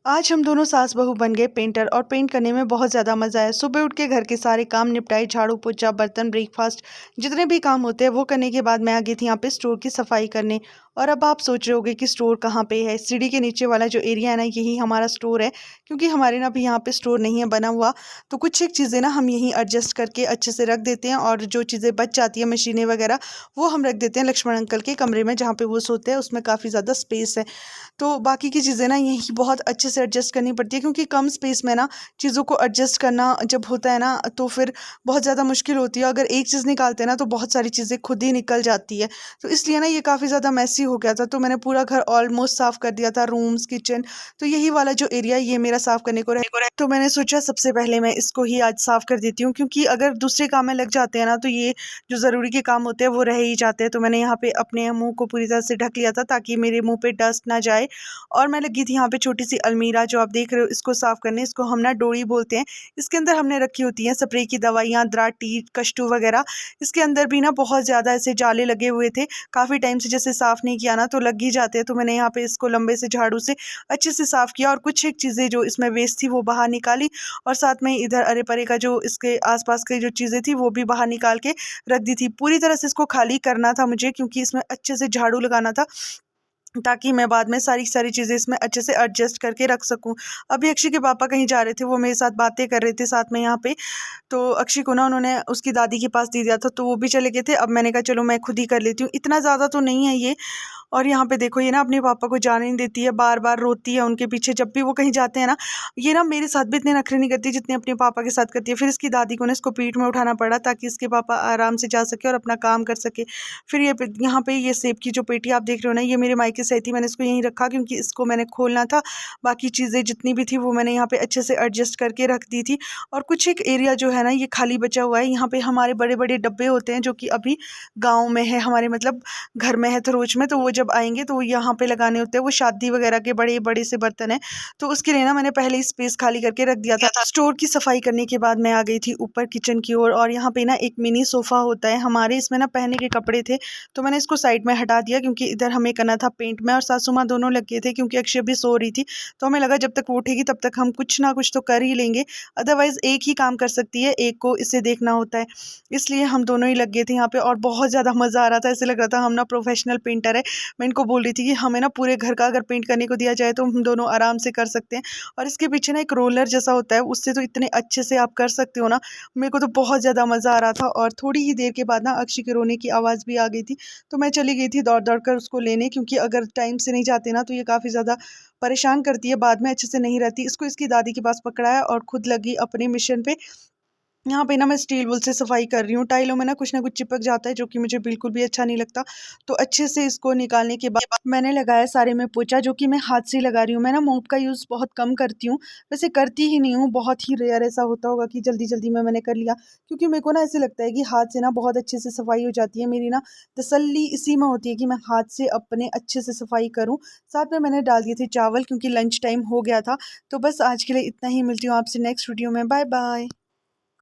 आज हम दोनों सास बहू बन गए पेंटर और पेंट करने में बहुत ज़्यादा मज़ा आया। सुबह उठ के घर के सारे काम निपटाए, झाड़ू पोछा बर्तन ब्रेकफास्ट जितने भी काम होते हैं वो करने के बाद मैं आ गई थी यहाँ पे स्टोर की सफाई करने। और अब आप सोच रहे होगे कि स्टोर कहाँ पे है। सीढ़ी के नीचे वाला जो एरिया है ना, यही हमारा स्टोर है। क्योंकि हमारे ना अभी यहाँ पे स्टोर नहीं है बना हुआ, तो कुछ एक चीज़ें ना हम यहीं एडजस्ट करके अच्छे से रख देते हैं, और जो चीज़ें बच जाती है मशीनें वगैरह वो हम रख देते हैं लक्ष्मण अंकल के कमरे में, जहाँ पे वो सोते हैं। उसमें काफ़ी ज़्यादा स्पेस है, तो बाकी की चीज़ें ना यही बहुत अच्छे से एडजस्ट करनी पड़ती है। क्योंकि कम स्पेस में ना चीज़ों को एडजस्ट करना जब होता है ना, तो फिर बहुत ज़्यादा मुश्किल होती है। अगर एक चीज़ निकालते हैं ना तो बहुत सारी चीज़ें खुद ही निकल जाती है। तो इसलिए ना ये काफ़ी ज़्यादा मैसी हो गया था, तो मैंने पूरा घर ऑलमोस्ट साफ़ कर दिया था, रूम्स किचन। तो यही वाला जो एरिया ये मेरा साफ़ करने को रहे, तो मैंने सोचा सबसे पहले मैं इसको ही आज साफ़ कर देती हूँ। क्योंकि अगर दूसरे काम में लग जाते हैं ना, तो ये जो ज़रूरी के काम होते हैं वो रह ही जाते हैं। तो मैंने यहाँ पे अपने मुंह को पूरी तरह से ढक लिया था ताकि मेरे मुंह पे डस्ट ना जाए। और मैं लगी थी यहाँ पे छोटी सी अलमीरा जो आप देख रहे हो, इसको साफ़ करने। इसको हम ना डोरी बोलते हैं। इसके अंदर हमने रखी होती हैं स्प्रे की दवाइयाँ, दराटी, कष्टू वगैरह। इसके अंदर भी ना बहुत ज़्यादा ऐसे जाले लगे हुए थे। काफ़ी टाइम से जैसे साफ़ नहीं किया ना तो लग ही जाते हैं। तो मैंने यहाँ पे इसको लंबे से झाड़ू से अच्छे से साफ़ किया, और कुछ एक चीज़ें जो इसमें वेस्ट थी वो बाहर निकाली। और साथ में इधर अरे परे का जो इसके आसपास की जो चीज़ें थी वो भी बाहर निकाल के रख दी थी। पूरी तरह से इसको खाली करना था मुझे, क्योंकि इसमें अच्छे से झाड़ू लगाना था, ताकि मैं बाद में सारी सारी चीज़ें इसमें अच्छे से एडजस्ट करके रख सकूँ। अभी अक्षय के पापा कहीं जा रहे थे, वो मेरे साथ बातें कर रहे थे साथ में यहाँ पे। तो अक्षय को ना उन्होंने उसकी दादी के पास दे दिया था, तो वो भी चले गए थे। अब मैंने कहा चलो मैं खुद ही कर लेती हूँ, इतना ज़्यादा तो नहीं है ये। और यहाँ पे देखो, ये ना अपने पापा को जाने नहीं देती है, बार बार रोती है उनके पीछे जब भी वो कहीं जाते हैं ना। ये ना मेरे साथ भी इतने नखरे नहीं करती जितने अपने पापा के साथ करती है। फिर इसकी दादी को ना इसको पीठ में उठाना पड़ा ताकि इसके पापा आराम से जा सके और अपना काम कर सके। फिर ये यहाँ पे ये सेब की जो पेटी आप देख रहे हो ना, ये मेरे मायके से आई थी। मैंने इसको यहीं रखा क्योंकि इसको मैंने खोलना था। बाकी चीज़ें जितनी भी थी वो मैंने यहाँ पे अच्छे से एडजस्ट करके रख दी थी। और कुछ एक एरिया जो है ना ये खाली बचा हुआ है। यहाँ पे हमारे बड़े बड़े डब्बे होते हैं जो कि अभी गाँव में है, हमारे मतलब घर में है थरोच में। तो वो जब आएंगे तो वो यहाँ पे लगाने होते हैं। वो शादी वगैरह के बड़े बड़े से बर्तन है, तो उसके लिए ना मैंने पहले ही स्पेस खाली करके रख दिया था। स्टोर की सफाई करने के बाद मैं आ गई थी ऊपर किचन की ओर। और यहाँ पे ना एक मिनी सोफ़ा होता है हमारे, इसमें ना पहने के कपड़े थे, तो मैंने इसको साइड में हटा दिया। क्योंकि इधर हमें करना था पेंट। में और सासू माँ दोनों लगे थे, क्योंकि अक्षय भी सो रही थी। तो हमें लगा जब तक वो उठेगी तब तक हम कुछ ना कुछ तो कर ही लेंगे, अदरवाइज़ एक ही काम कर सकती है, एक को इसे देखना होता है। इसलिए हम दोनों ही लग गए थे यहाँ पे, और बहुत ज़्यादा मज़ा आ रहा था। ऐसे लग रहा था हम ना प्रोफेशनल पेंटर है। मैं इनको बोल रही थी कि हमें ना पूरे घर का अगर पेंट करने को दिया जाए तो हम दोनों आराम से कर सकते हैं। और इसके पीछे ना एक रोलर जैसा होता है, उससे तो इतने अच्छे से आप कर सकते हो ना। मेरे को तो बहुत ज़्यादा मज़ा आ रहा था। और थोड़ी ही देर के बाद ना अक्षय के रोने की आवाज़ भी आ गई थी, तो मैं चली गई थी दौड़ दौड़ कर उसको लेने। क्योंकि अगर टाइम से नहीं जाते ना तो ये काफ़ी ज़्यादा परेशान करती है, बाद में अच्छे से नहीं रहती। इसको इसकी दादी के पास पकड़ाया और खुद लगी अपने मिशन पे। यहाँ पे ना मैं स्टील वूल से सफाई कर रही हूँ। टाइलों में ना कुछ ना कुछ चिपक जाता है, जो कि मुझे बिल्कुल भी अच्छा नहीं लगता। तो अच्छे से इसको निकालने के बाद मैंने लगाया सारे में पोंछा, जो कि मैं हाथ से लगा रही हूँ। मैं ना मोप का यूज़ बहुत कम करती हूँ, वैसे करती ही नहीं हूँ। बहुत ही रेयर ऐसा होता होगा कि जल्दी जल्दी में मैंने कर लिया। क्योंकि मेरे को ना ऐसे लगता है कि हाथ से ना बहुत अच्छे से सफाई हो जाती है। मेरी ना तसल्ली इसी में होती है कि मैं हाथ से अपने अच्छे से सफाई करूँ। साथ में मैंने डाल दिए थे चावल, क्योंकि लंच टाइम हो गया था। तो बस आज के लिए इतना ही। मिलती हूँ आपसे नेक्स्ट वीडियो में। Bye bye.